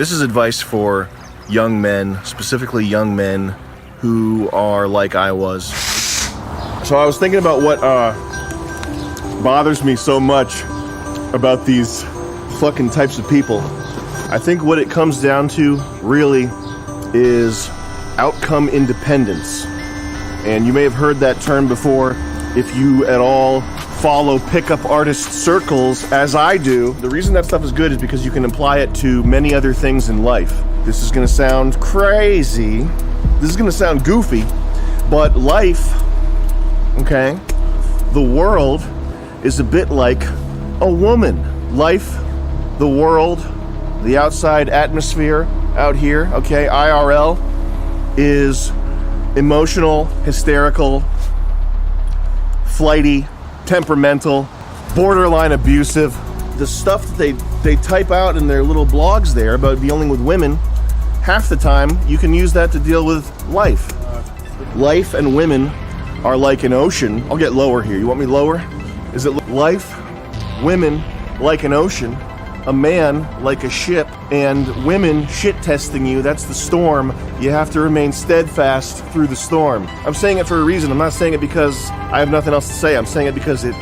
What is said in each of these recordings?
This is advice for young men, specifically young men who are like I was. So I was thinking about what bothers me so much about these fucking types of people. I think what it comes down to really is outcome independence. And you may have heard that term before if you at all follow pickup artist circles as I do. The reason that stuff is good is because you can apply it to many other things in life. This is gonna sound crazy. This is gonna sound goofy, but life, okay, the world is a bit like a woman. Life, the world, the outside atmosphere out here, okay, IRL, is emotional, hysterical, flighty, temperamental, borderline abusive. The stuff that they type out in their little blogs there about dealing with women, half the time you can use that to deal with life. Life and women are like an ocean. I'll get lower here. You want me lower? Is it life, women like an ocean, a man like a ship, and women shit testing you? That's the storm. You have to remain steadfast through the storm. I'm saying it for a reason. I'm not saying it because I have nothing else to say. I'm saying it because it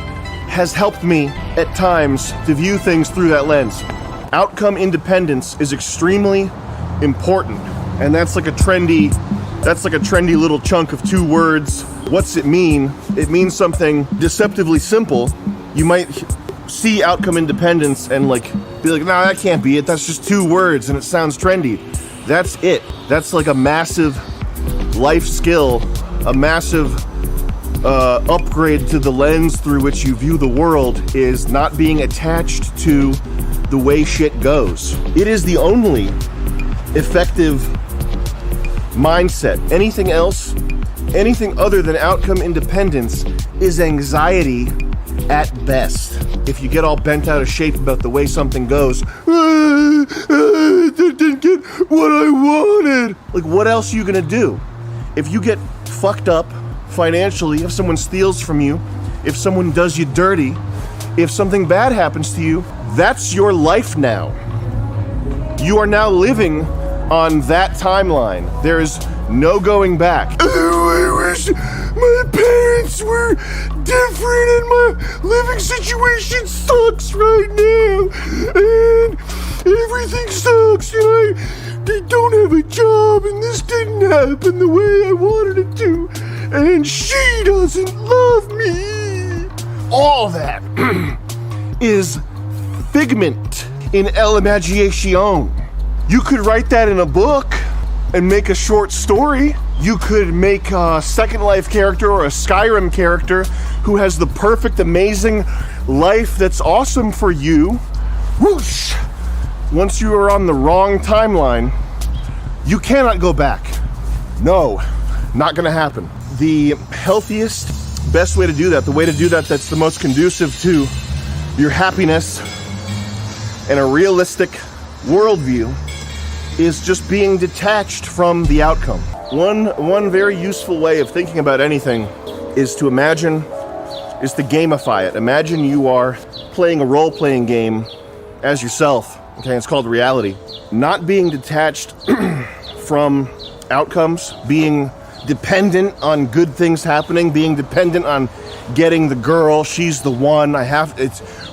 has helped me at times to view things through that lens. Outcome independence is extremely important, and that's like a trendy little chunk of 2 words. What's it mean? It means something deceptively simple. You might see outcome independence and like be like, nah, that can't be it. That's just 2 words and it sounds trendy. That's it. That's like a massive life skill, a massive upgrade to the lens through which you view the world, is not being attached to the way shit goes. It is the only effective mindset. Anything else, anything other than outcome independence is anxiety at best. If you get all bent out of shape about the way something goes, I didn't get what I wanted. Like, what else are you gonna do? If you get fucked up financially, if someone steals from you, if someone does you dirty, if something bad happens to you, that's your life now. You are now living on that timeline. There is no going back. Oh, I wish my parents were different and my living situation sucks right now. And everything sucks and I don't have a job and this didn't happen the way I wanted it to. And she doesn't love me. All that is figment in el imagination. You could write that in a book and make a short story. You could make a Second Life character or a Skyrim character who has the perfect, amazing life that's awesome for you. Whoosh! Once you are on the wrong timeline, you cannot go back. No, not gonna happen. The healthiest, best way to do that, the way to do that that's the most conducive to your happiness and a realistic worldview, is just being detached from the outcome. One very useful way of thinking about anything is to gamify it. Imagine you are playing a role-playing game as yourself, okay? It's called reality. Not being detached from outcomes, being dependent on good things happening, being dependent on getting the girl, she's the one,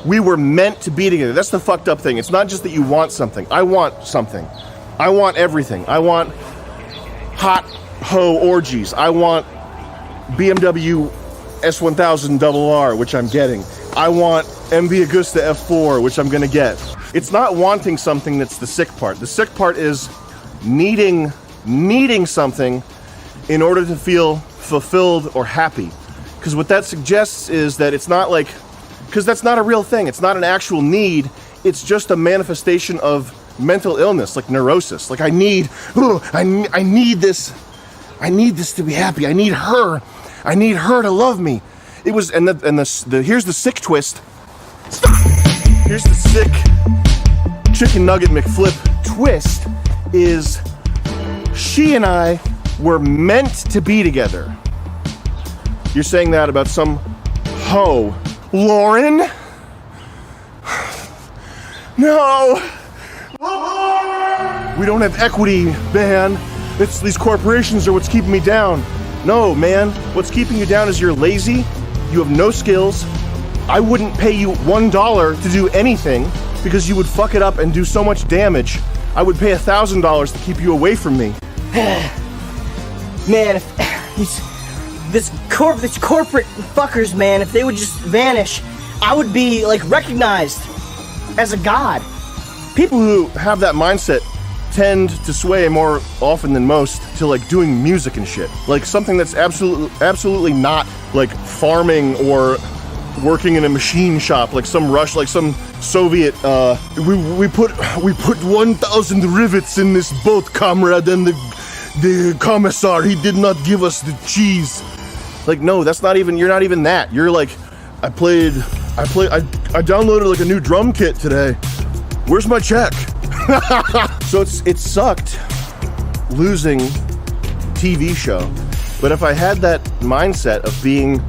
we were meant to be together. That's the fucked up thing. It's not just that you want something. I want something. I want everything. I want hot ho orgies. I want BMW S1000 RR, which I'm getting. I want MV Agusta F4, which I'm gonna get. It's not wanting something that's the sick part. The sick part is needing something in order to feel fulfilled or happy. Because what that suggests is that it's not like, because that's not a real thing. It's not an actual need. It's just a manifestation of mental illness, like neurosis. Like I need this to be happy. I need her to love me. It was, and here's the sick twist. Stop. Here's the sick chicken nugget McFlip twist is she and I were meant to be together. You're saying that about some hoe. Lauren? No. We don't have equity, man. It's these corporations are what's keeping me down. No, man. What's keeping you down is you're lazy. You have no skills. I wouldn't pay you $1 to do anything because you would fuck it up and do so much damage. I would pay $1,000 to keep you away from me. Man, if this corporate fuckers, man, if they would just vanish, I would be, like, recognized as a god. People who have that mindset tend to sway more often than most to, like, doing music and shit. Like, something that's absolutely not, like, farming or working in a machine shop, like some Soviet, we put 1,000 rivets in this boat, comrade, and the commissar, he did not give us the cheese. Like, no, that's not even, you're not even that. You're like, I downloaded like a new drum kit today. Where's my check? So it sucked losing TV show. But if I had that mindset of being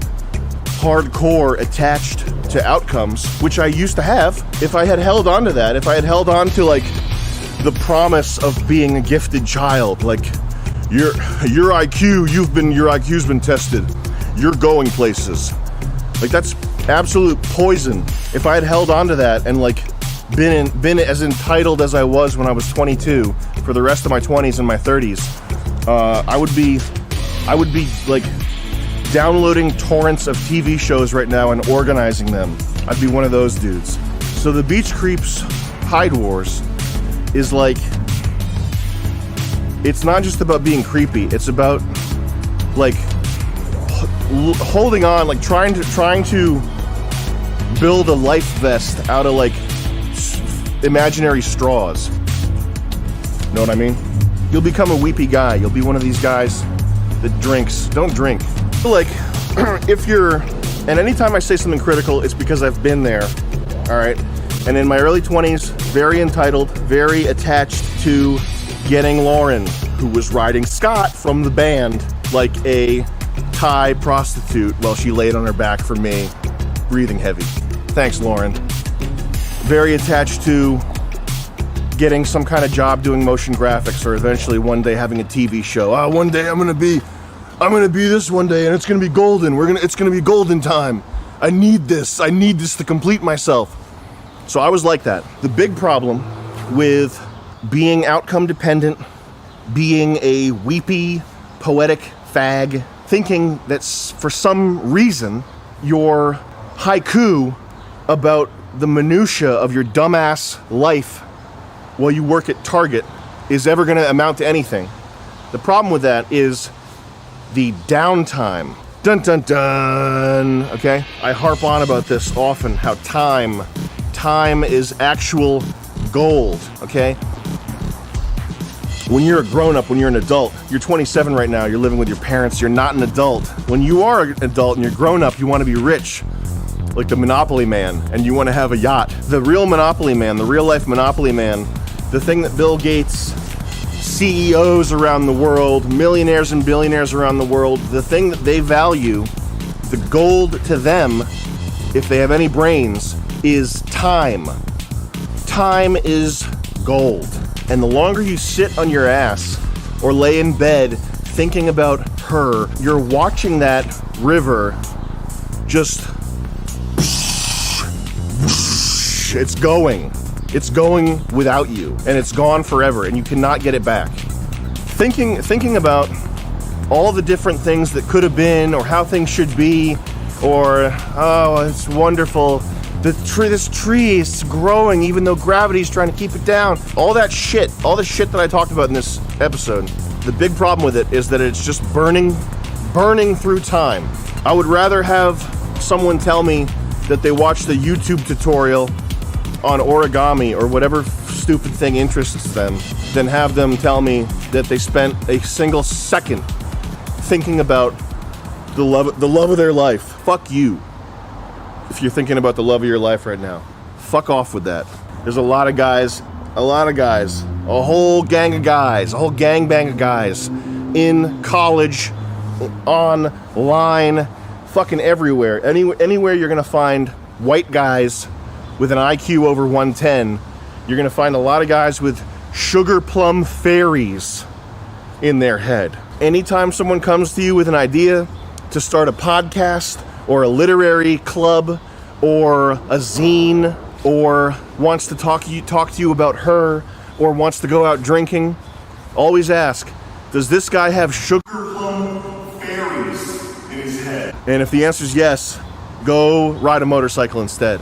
hardcore attached to outcomes, which I used to have, if I had held on to that, if I had held on to like the promise of being a gifted child, like your IQ's been tested, you're going places, like that's absolute poison. If I had held on to that and like been as entitled as I was when I was 22 for the rest of my 20s and my 30s, I would be like downloading torrents of TV shows right now and organizing them. I'd be one of those dudes. So the Beach Creeps Hyde Wars is like, it's not just about being creepy, it's about like holding on, like trying to build a life vest out of like imaginary straws. Know what I mean? You'll become a weepy guy. You'll be one of these guys that drinks. Don't drink. Like, if you're, and anytime I say something critical, it's because I've been there, all right? And in my early 20s, very entitled, very attached to getting Lauren, who was riding Scott from the band like a Thai prostitute while she laid on her back for me, breathing heavy. Thanks, Lauren. Very attached to getting some kind of job doing motion graphics, or eventually one day having a TV show. One day I'm gonna be this one day, and it's gonna be golden. It's gonna be golden time. I need this to complete myself. So I was like that. The big problem with being outcome dependent, being a weepy, poetic fag, thinking that for some reason your haiku about the minutia of your dumbass life while you work at Target is ever going to amount to anything. The problem with that is the downtime. Dun dun dun. Okay? I harp on about this often, how time is actual gold, okay? When you're a grown-up, when you're an adult, you're 27 right now, you're living with your parents, you're not an adult. When you are an adult and you're grown up, you want to be rich, like the Monopoly Man, and you want to have a yacht. The real Monopoly Man, the real-life Monopoly Man, the thing that Bill Gates, CEOs around the world, millionaires and billionaires around the world, the thing that they value, the gold to them, if they have any brains, is time. Time is gold. And the longer you sit on your ass or lay in bed thinking about her, you're watching that river just, it's going without you, and it's gone forever, and you cannot get it back. Thinking about all the different things that could have been, or how things should be, or, oh, it's wonderful, this tree is growing even though gravity's trying to keep it down. All the shit that I talked about in this episode, the big problem with it is that it's just burning through time. I would rather have someone tell me that they watched the YouTube tutorial on origami or whatever stupid thing interests them than have them tell me that they spent a single second thinking about the love of their life. Fuck you. If you're thinking about the love of your life right now, fuck off with that. There's a lot of guys, a whole gang of guys, a whole gangbang of guys in college, online, fucking everywhere. Anywhere you're gonna find white guys with an IQ over 110, you're gonna find a lot of guys with sugar plum fairies in their head. Anytime someone comes to you with an idea to start a podcast or a literary club or a zine, or wants to talk to you about her, or wants to go out drinking, always ask, does this guy have sugar plum fairies in his head? And if the answer is yes, go ride a motorcycle instead.